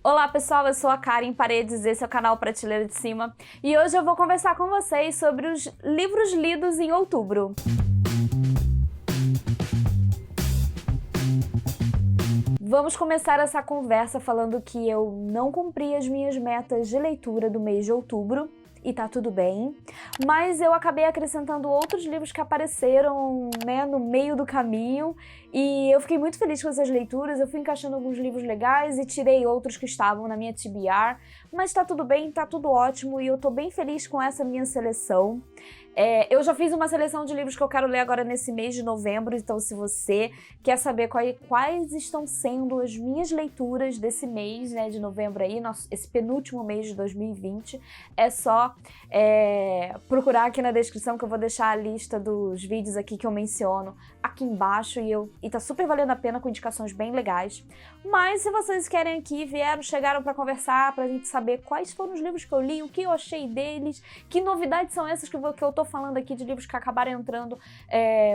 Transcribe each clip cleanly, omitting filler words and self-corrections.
Olá pessoal, eu sou a Karen Paredes, esse é o canal Prateleira de Cima e hoje eu vou conversar com vocês sobre os livros lidos em outubro. Vamos começar essa conversa falando que eu não cumpri as minhas metas de leitura do mês de outubro. E tá tudo bem, mas eu acabei acrescentando outros livros que apareceram, né, no meio do caminho e eu fiquei muito feliz com essas leituras. Eu fui encaixando alguns livros legais e tirei outros que estavam na minha TBR, mas tá tudo bem, tá tudo ótimo e eu tô bem feliz com essa minha seleção. Eu já fiz uma seleção de livros que eu quero ler agora nesse mês de novembro, então se você quer saber quais estão sendo as minhas leituras desse mês, né, de novembro aí, esse penúltimo mês de 2020, é só procurar aqui na descrição que eu vou deixar a lista dos vídeos aqui que eu menciono aqui embaixo e tá super valendo a pena, com indicações bem legais. Mas se vocês querem aqui, chegaram para conversar, pra gente saber quais foram os livros que eu li, o que eu achei deles, que novidades são essas que eu tô falando aqui de livros que acabaram entrando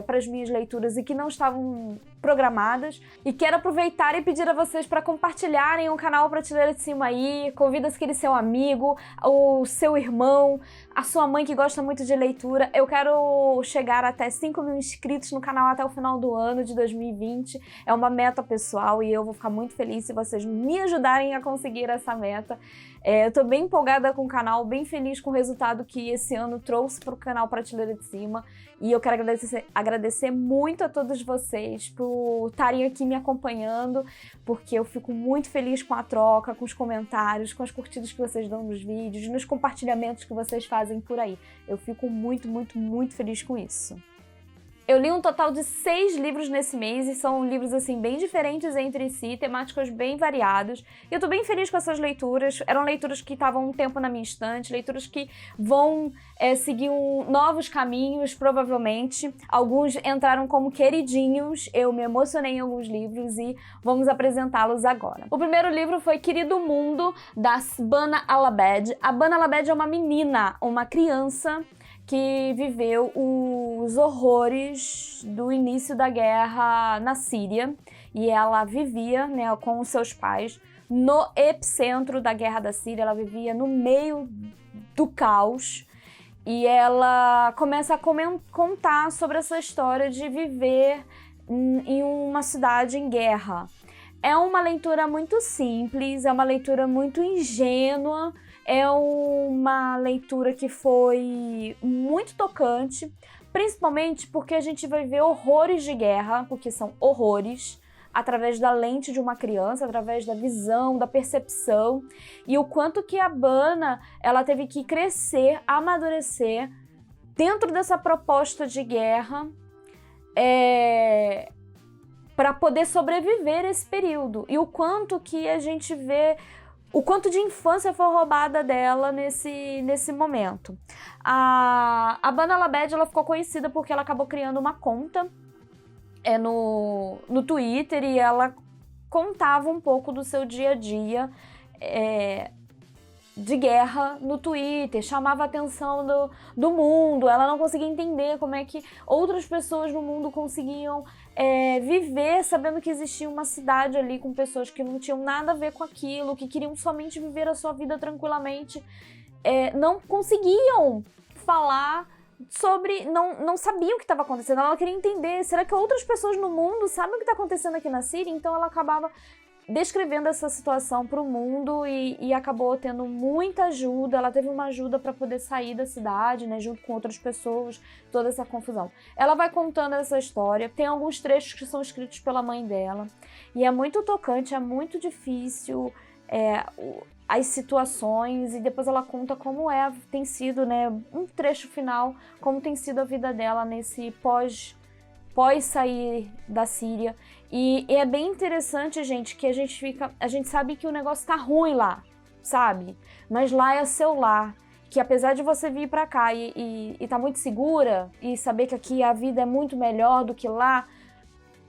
para as minhas leituras e que não estavam programadas. E quero aproveitar e pedir a vocês para compartilharem o canal Prateleira de Cima aí, convida aquele seu amigo, o seu irmão, a sua mãe que gosta muito de leitura. Eu quero chegar até 5.000 inscritos no canal até o final do ano de 2020. É uma meta pessoal e eu vou ficar muito feliz se vocês me ajudarem a conseguir essa meta. Eu tô bem empolgada com o canal, bem feliz com o resultado que esse ano trouxe para o canal Prateleira de Cima. E eu quero agradecer muito a todos vocês por estarem aqui me acompanhando, porque eu fico muito feliz com a troca, com os comentários, com as curtidas que vocês dão nos vídeos, nos compartilhamentos que vocês fazem por aí. Eu fico muito, muito, muito feliz com isso. Eu li um total de 6 livros nesse mês e são livros assim bem diferentes entre si, temáticos bem variados. E eu tô bem feliz com essas leituras. Eram leituras que estavam um tempo na minha estante, leituras que vão seguir novos caminhos, provavelmente. Alguns entraram como queridinhos, eu me emocionei em alguns livros e vamos apresentá-los agora. O primeiro livro foi Querido Mundo, da Bana Alabed. A Bana Alabed é uma menina, uma criança que viveu os horrores do início da guerra na Síria, e ela vivia, né, com os seus pais no epicentro da guerra da Síria. Ela vivia no meio do caos e ela começa a contar sobre essa história de viver em uma cidade em guerra. É uma leitura muito simples, é uma leitura muito ingênua, é uma leitura que foi muito tocante, principalmente porque a gente vai ver horrores de guerra, porque são horrores, através da lente de uma criança, através da visão, da percepção, e o quanto que a Bana, ela teve que crescer, amadurecer dentro dessa proposta de guerra, para poder sobreviver esse período, e o quanto que a gente vê, o quanto de infância foi roubada dela nesse momento. A Bana Alabed, ela ficou conhecida porque ela acabou criando uma conta no Twitter e ela contava um pouco do seu dia a dia de guerra no Twitter, chamava a atenção do mundo. Ela não conseguia entender como é que outras pessoas no mundo conseguiam viver sabendo que existia uma cidade ali com pessoas que não tinham nada a ver com aquilo, que queriam somente viver a sua vida tranquilamente, não conseguiam falar sobre, não sabiam o que estava acontecendo. Ela queria entender, será que outras pessoas no mundo sabem o que está acontecendo aqui na Síria? Então ela acabava descrevendo essa situação para o mundo e acabou tendo muita ajuda. Ela teve uma ajuda para poder sair da cidade, né, junto com outras pessoas, toda essa confusão. Ela vai contando essa história, tem alguns trechos que são escritos pela mãe dela, e é muito tocante, é muito difícil as situações, e depois ela conta como tem sido, né, um trecho final, como tem sido a vida dela nesse pós sair da Síria. E é bem interessante, gente, que a gente sabe que o negócio tá ruim lá, sabe? Mas lá é seu lar, que apesar de você vir pra cá e tá muito segura, e saber que aqui a vida é muito melhor do que lá,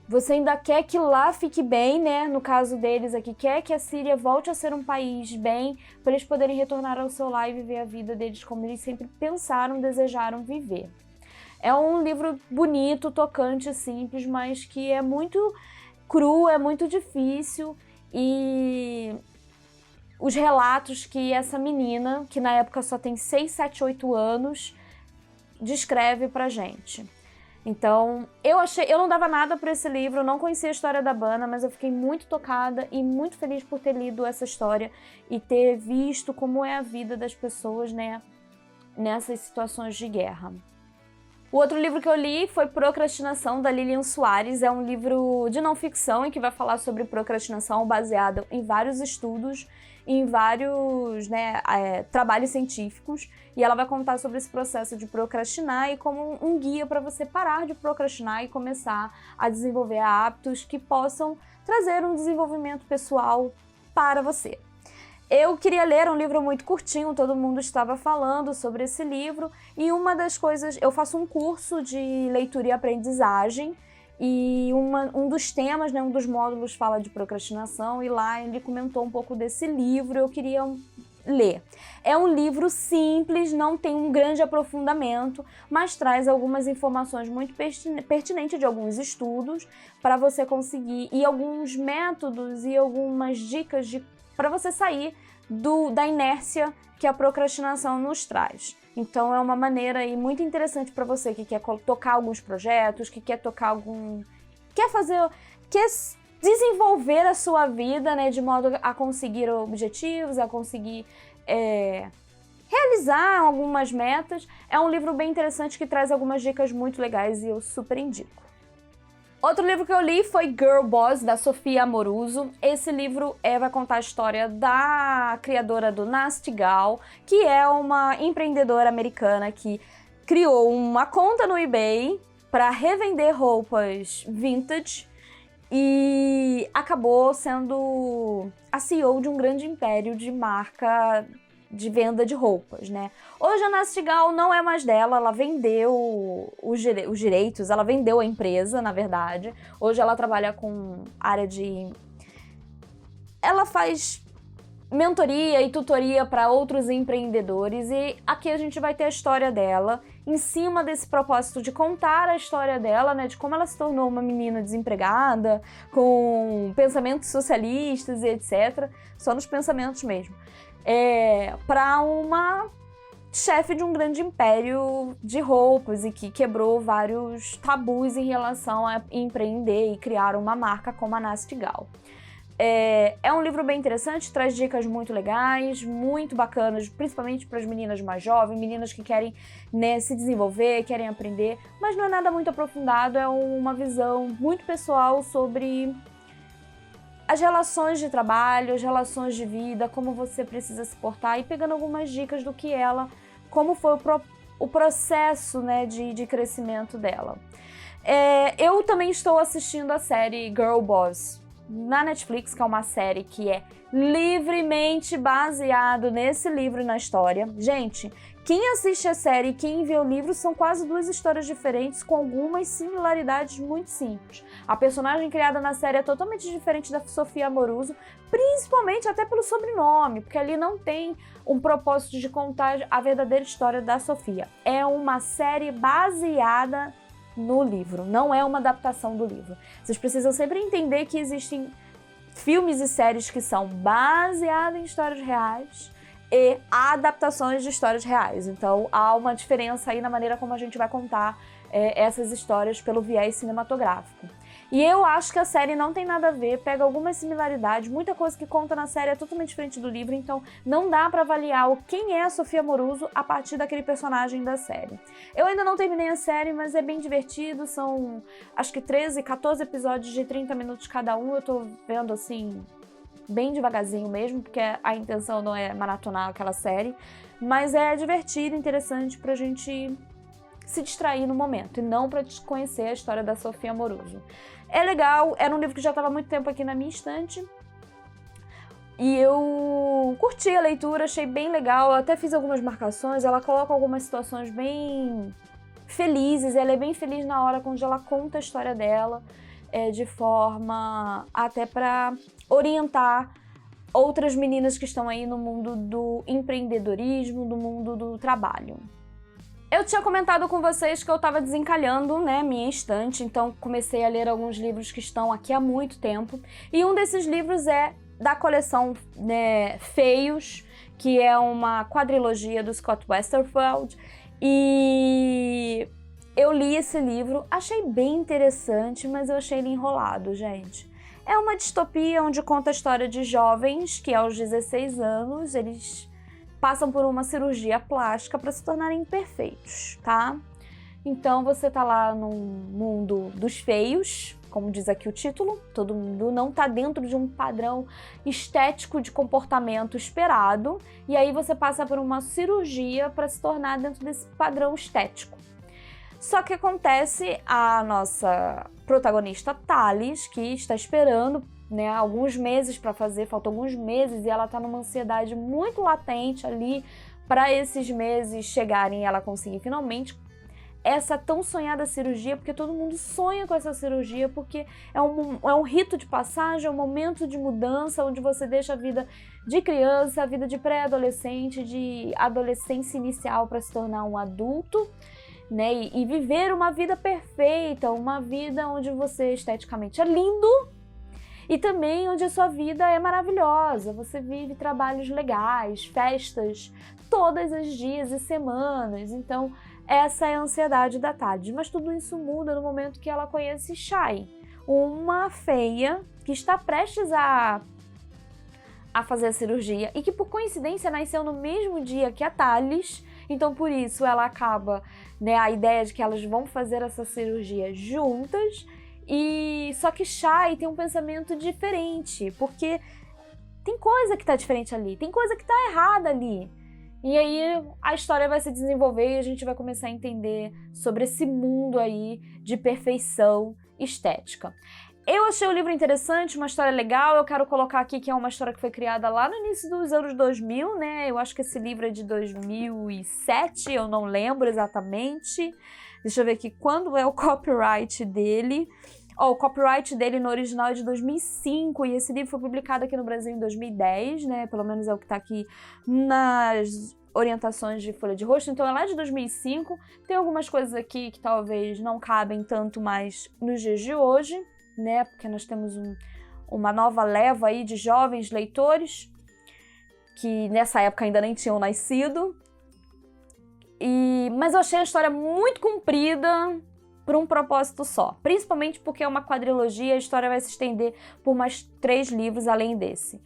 você ainda quer que lá fique bem, né? No caso deles aqui, quer que a Síria volte a ser um país bem, para eles poderem retornar ao seu lar e viver a vida deles como eles sempre pensaram, desejaram viver. É um livro bonito, tocante, simples, mas que é muito cru, é muito difícil e os relatos que essa menina, que na época só tem 6, 7, 8 anos, descreve pra gente. Então, eu não dava nada por esse livro, eu não conhecia a história da Bana, mas eu fiquei muito tocada e muito feliz por ter lido essa história e ter visto como é a vida das pessoas, né, nessas situações de guerra. O outro livro que eu li foi Procrastinação, da Lilian Soares. É um livro de não ficção e que vai falar sobre procrastinação baseado em vários estudos, em vários trabalhos científicos. E ela vai contar sobre esse processo de procrastinar e como um guia para você parar de procrastinar e começar a desenvolver hábitos que possam trazer um desenvolvimento pessoal para você. Eu queria ler um livro muito curtinho, todo mundo estava falando sobre esse livro, e uma das coisas, eu faço um curso de leitura e aprendizagem, e um dos temas, né, um dos módulos fala de procrastinação, e lá ele comentou um pouco desse livro, eu queria ler. É um livro simples, não tem um grande aprofundamento, mas traz algumas informações muito pertinentes de alguns estudos para você conseguir, e alguns métodos e algumas dicas para você sair da inércia que a procrastinação nos traz. Então é uma maneira aí muito interessante para você que quer tocar alguns projetos, que quer tocar quer desenvolver a sua vida, né, de modo a conseguir objetivos, a conseguir realizar algumas metas. É um livro bem interessante que traz algumas dicas muito legais e eu super indico. Outro livro que eu li foi Girl Boss, da Sophia Amoruso. Esse livro vai contar a história da criadora do Nasty Gal, que é uma empreendedora americana que criou uma conta no eBay para revender roupas vintage e acabou sendo a CEO de um grande império de marca de venda de roupas, né? Hoje a Nasty Gal não é mais dela, ela vendeu os direitos, ela vendeu a empresa, na verdade. Hoje ela trabalha com área de... Ela faz mentoria e tutoria para outros empreendedores e aqui a gente vai ter a história dela em cima desse propósito de contar a história dela, né, de como ela se tornou uma menina desempregada, com pensamentos socialistas e etc. Só nos pensamentos mesmo. Para uma chefe de um grande império de roupas e que quebrou vários tabus em relação a empreender e criar uma marca como a Nasty Gal. É um livro bem interessante, traz dicas muito legais, muito bacanas, principalmente para as meninas mais jovens, meninas que querem, né, se desenvolver, querem aprender, mas não é nada muito aprofundado, é uma visão muito pessoal sobre as relações de trabalho, as relações de vida, como você precisa se portar e pegando algumas dicas do que como foi o processo, né, de crescimento dela. Eu também estou assistindo a série Girl Boss na Netflix, que é uma série que é livremente baseado nesse livro e na história. Gente, quem assiste a série e quem vê o livro são quase duas histórias diferentes com algumas similaridades muito simples. A personagem criada na série é totalmente diferente da Sophia Amoruso, principalmente até pelo sobrenome, porque ali não tem um propósito de contar a verdadeira história da Sophia. É uma série baseada no livro, não é uma adaptação do livro. Vocês precisam sempre entender que existem filmes e séries que são baseados em histórias reais e adaptações de histórias reais. Então há uma diferença aí na maneira como a gente vai contar essas histórias pelo viés cinematográfico. E eu acho que a série não tem nada a ver, pega algumas similaridades, muita coisa que conta na série é totalmente diferente do livro, então não dá pra avaliar quem é a Sophia Amoruso a partir daquele personagem da série. Eu ainda não terminei a série, mas é bem divertido, são acho que 13, 14 episódios de 30 minutos cada um, eu tô vendo assim, bem devagarzinho mesmo, porque a intenção não é maratonar aquela série, mas é divertido, interessante pra gente se distrair no momento e não pra conhecer a história da Sophia Amoruso. É legal, era um livro que já estava há muito tempo aqui na minha estante e eu curti a leitura, achei bem legal, eu até fiz algumas marcações, ela coloca algumas situações bem felizes, ela é bem feliz na hora quando ela conta a história dela, de forma até para orientar outras meninas que estão aí no mundo do empreendedorismo, do mundo do trabalho. Eu tinha comentado com vocês que eu estava desencalhando, né, minha estante, então comecei a ler alguns livros que estão aqui há muito tempo. E um desses livros é da coleção, né, Feios, que é uma quadrilogia do Scott Westerfeld. E eu li esse livro, achei bem interessante, mas eu achei ele enrolado, gente. É uma distopia onde conta a história de jovens que aos 16 anos eles passam por uma cirurgia plástica para se tornarem perfeitos, tá? Então você tá lá num mundo dos feios, como diz aqui o título, todo mundo não tá dentro de um padrão estético de comportamento esperado, e aí você passa por uma cirurgia para se tornar dentro desse padrão estético. Só que acontece, a nossa protagonista Thales, que está esperando, né, alguns meses para fazer, faltam alguns meses, e ela tá numa ansiedade muito latente ali para esses meses chegarem e ela conseguir finalmente essa tão sonhada cirurgia, porque todo mundo sonha com essa cirurgia, porque é um rito de passagem, é um momento de mudança, onde você deixa a vida de criança, a vida de pré-adolescente, de adolescência inicial para se tornar um adulto, né? E viver uma vida perfeita, uma vida onde você esteticamente é lindo e também onde a sua vida é maravilhosa. Você vive trabalhos legais, festas todos os dias e semanas. Então, essa é a ansiedade da Thales. Mas tudo isso muda no momento que ela conhece Shai, uma feia que está prestes a fazer a cirurgia e que, por coincidência, nasceu no mesmo dia que a Thales. Então, por isso, ela acaba, né, a ideia de que elas vão fazer essa cirurgia juntas. E só que Shai tem um pensamento diferente, porque tem coisa que tá diferente ali, tem coisa que tá errada ali. E aí a história vai se desenvolver e a gente vai começar a entender sobre esse mundo aí de perfeição estética. Eu achei o livro interessante, uma história legal. Eu quero colocar aqui que é uma história que foi criada lá no início dos anos 2000, né? Eu acho que esse livro é de 2007, eu não lembro exatamente. Deixa eu ver aqui quando é o copyright dele. O copyright dele no original é de 2005 e esse livro foi publicado aqui no Brasil em 2010, né? Pelo menos é o que tá aqui nas orientações de folha de rosto. Então é lá de 2005. Tem algumas coisas aqui que talvez não cabem tanto mais nos dias de hoje, né? Porque nós temos uma nova leva aí de jovens leitores que nessa época ainda nem tinham nascido. Mas eu achei a história muito comprida por um propósito só, principalmente porque é uma quadrilogia, a história vai se estender por mais 3 livros além desse.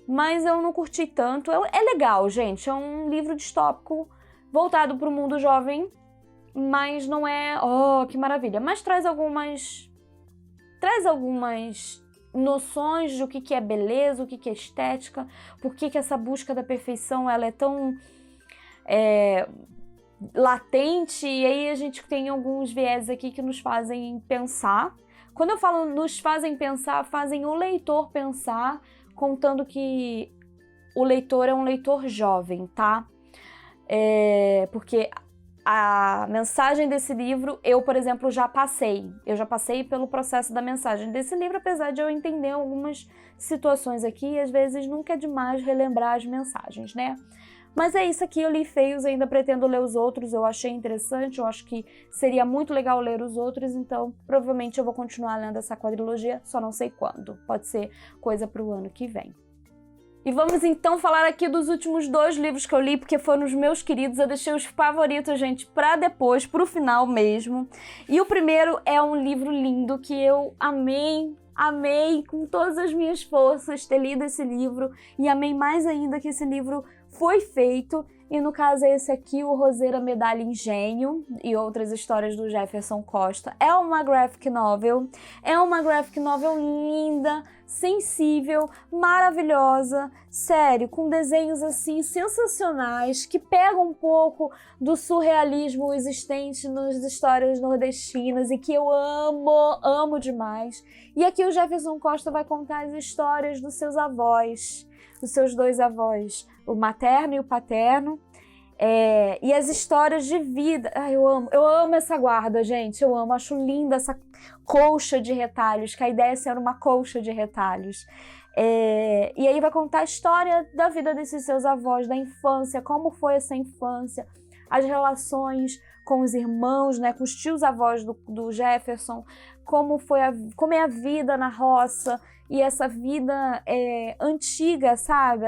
Mas eu não curti tanto. É legal, gente, é um livro distópico voltado para o mundo jovem, mas não é, que maravilha, mas traz algumas noções de o que é beleza, o que é estética, por que essa busca da perfeição ela é tão latente, e aí a gente tem alguns viés aqui que nos fazem pensar. Quando eu falo nos fazem pensar, fazem o leitor pensar, contando que o leitor é um leitor jovem, tá? Porque a mensagem desse livro, eu, por exemplo, já passei pelo processo da mensagem desse livro, apesar de eu entender algumas situações aqui, e às vezes nunca é demais relembrar as mensagens, né? Mas é isso aqui, eu li Feios, ainda pretendo ler os outros, eu achei interessante, eu acho que seria muito legal ler os outros, então provavelmente eu vou continuar lendo essa quadrilogia, só não sei quando, pode ser coisa para o ano que vem. E vamos então falar aqui dos últimos 2 livros que eu li, porque foram os meus queridos, eu deixei os favoritos, gente, para depois, pro final mesmo. E o primeiro é um livro lindo que eu amei com todas as minhas forças ter lido esse livro, e amei mais ainda que esse livro foi feito, e no caso é esse aqui, o Roseira Medalha Engenho e outras histórias do Jefferson Costa. É uma graphic novel linda, sensível, maravilhosa, sério, com desenhos assim sensacionais, que pegam um pouco do surrealismo existente nas histórias nordestinas e que eu amo demais. E aqui o Jefferson Costa vai contar as histórias dos seus avós, dos seus 2 avós, o materno e o paterno, e as histórias de vida. Eu amo essa guarda, gente, eu amo, acho linda essa colcha de retalhos, que a ideia é ser uma colcha de retalhos. E aí vai contar a história da vida desses seus avós, da infância, como foi essa infância, as relações com os irmãos, né, com os tios avós do Jefferson, como é a vida na roça, e essa vida antiga, sabe?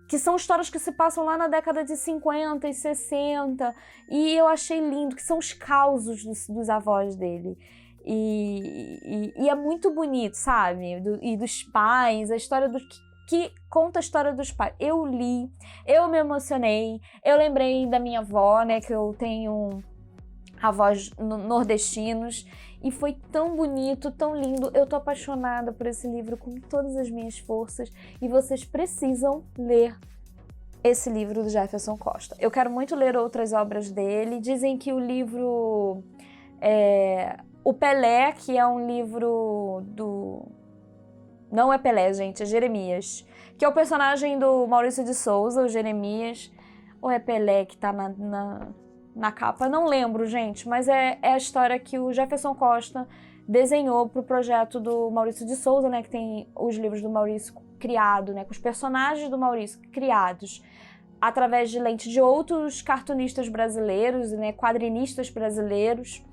Que são histórias que se passam lá na década de 50 e 60, e eu achei lindo, que são os causos dos avós dele. E é muito bonito, sabe? E dos pais, a história que conta a história dos pais. Eu li, eu me emocionei, eu lembrei da minha avó, né, que eu tenho avós nordestinos, e foi tão bonito, tão lindo. Eu tô apaixonada por esse livro com todas as minhas forças, e vocês precisam ler esse livro do Jefferson Costa. Eu quero muito ler outras obras dele. Dizem que o livro O Pelé, que é um livro do... Não é Pelé, gente, é Jeremias, que é o personagem do Maurício de Souza, o Jeremias, ou é Pelé que tá na capa? Não lembro, gente, mas é a história que o Jefferson Costa desenhou pro projeto do Maurício de Souza, né, que tem os livros do Maurício criado, né, com os personagens do Maurício criados através de lente de outros cartunistas brasileiros, né, quadrinistas brasileiros.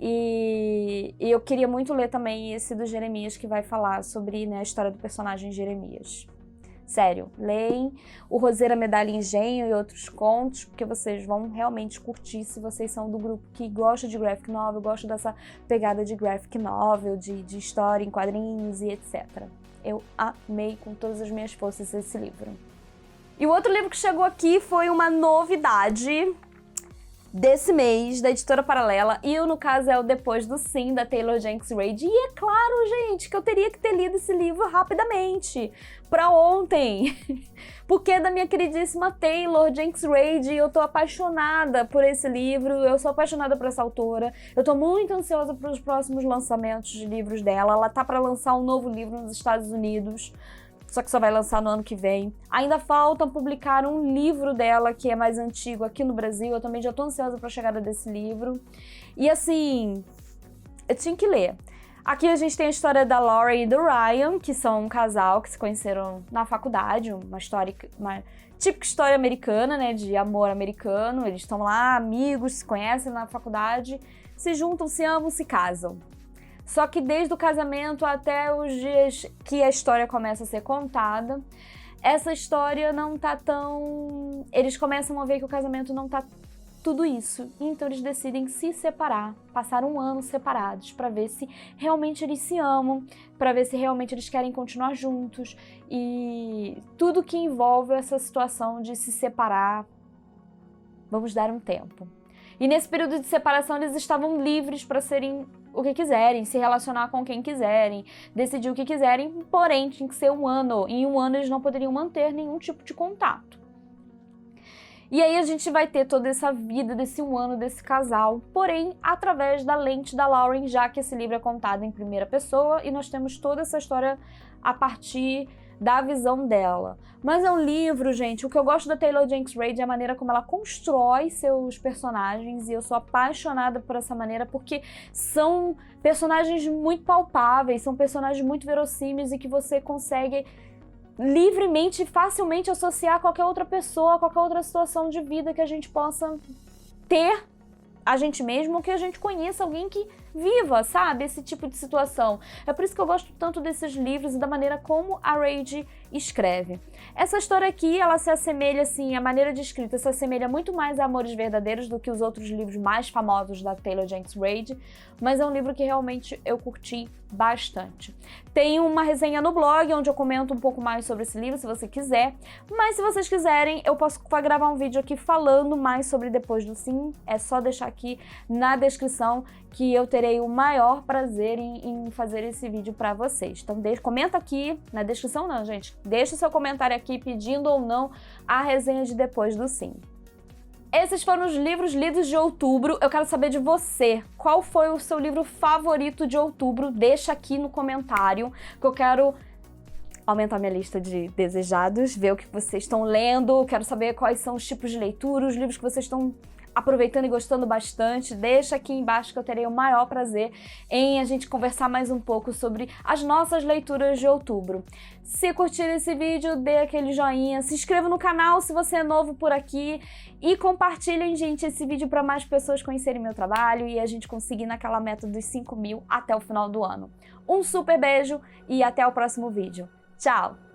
E eu queria muito ler também esse do Jeremias, que vai falar sobre, né, a história do personagem Jeremias. Sério, leem o Roseira, Medalha e Engenho e outros contos, porque vocês vão realmente curtir se vocês são do grupo que gosta de graphic novel, gosta dessa pegada de graphic novel, de história em quadrinhos e etc. Eu amei com todas as minhas forças esse livro. E o outro livro que chegou aqui foi uma novidade desse mês, da Editora Paralela, e no caso é o Depois do Sim, da Taylor Jenkins Reid. E é claro, gente, que eu teria que ter lido esse livro rapidamente, pra ontem, porque é da minha queridíssima Taylor Jenkins Reid, e eu tô apaixonada por esse livro, eu sou apaixonada por essa autora, eu tô muito ansiosa para os próximos lançamentos de livros dela. Ela tá pra lançar um novo livro nos Estados Unidos, só que só vai lançar no ano que vem. Ainda falta publicar um livro dela que é mais antigo aqui no Brasil. Eu também já tô ansiosa pra chegada desse livro. E assim, eu tinha que ler. Aqui a gente tem a história da Laurie e do Ryan, que são um casal que se conheceram na faculdade, uma típica história americana, né, de amor americano. Eles estão lá, amigos, se conhecem na faculdade, se juntam, se amam, se casam. Só que desde o casamento até os dias que a história começa a ser contada, essa história não tá tão... Eles começam a ver que o casamento não tá tudo isso. Então eles decidem se separar, passar um ano separados, pra ver se realmente eles se amam, pra ver se realmente eles querem continuar juntos. E tudo que envolve essa situação de se separar, vamos dar um tempo. E nesse período de separação eles estavam livres para serem o que quiserem, se relacionar com quem quiserem, decidir o que quiserem, porém tinha que ser um ano. Em um ano eles não poderiam manter nenhum tipo de contato. E aí a gente vai ter toda essa vida desse um ano desse casal, porém através da lente da Lauren, já que esse livro é contado em primeira pessoa e nós temos toda essa história a partir da visão dela. Mas é um livro, gente, o que eu gosto da Taylor Jenkins Reid é a maneira como ela constrói seus personagens, e eu sou apaixonada por essa maneira porque são personagens muito palpáveis, são personagens muito verossímeis e que você consegue livremente e facilmente associar a qualquer outra pessoa, a qualquer outra situação de vida que a gente possa ter a gente mesmo, ou que a gente conheça alguém que viva, sabe, esse tipo de situação. É por isso que eu gosto tanto desses livros e da maneira como a Reid escreve. Essa história aqui, ela se assemelha, assim, a maneira de escrita se assemelha muito mais a Amores Verdadeiros do que os outros livros mais famosos da Taylor Jenkins Reid, mas é um livro que realmente eu curti bastante. Tem uma resenha no blog onde eu comento um pouco mais sobre esse livro, se você quiser, mas se vocês quiserem, eu posso gravar um vídeo aqui falando mais sobre Depois do Sim, é só deixar aqui na descrição que eu terei o maior prazer em fazer esse vídeo para vocês. Então comenta aqui, na descrição não, gente, deixa o seu comentário aqui pedindo ou não a resenha de Depois do Sim. Esses foram os livros lidos de outubro. Eu quero saber de você, qual foi o seu livro favorito de outubro? Deixa aqui no comentário, que eu quero aumentar minha lista de desejados, ver o que vocês estão lendo, quero saber quais são os tipos de leitura, os livros que vocês estão aproveitando e gostando bastante, deixa aqui embaixo que eu terei o maior prazer em a gente conversar mais um pouco sobre as nossas leituras de outubro. Se curtir esse vídeo, dê aquele joinha, se inscreva no canal se você é novo por aqui e compartilhem, gente, esse vídeo para mais pessoas conhecerem meu trabalho e a gente conseguir naquela meta dos 5.000 até o final do ano. Um super beijo e até o próximo vídeo. Tchau!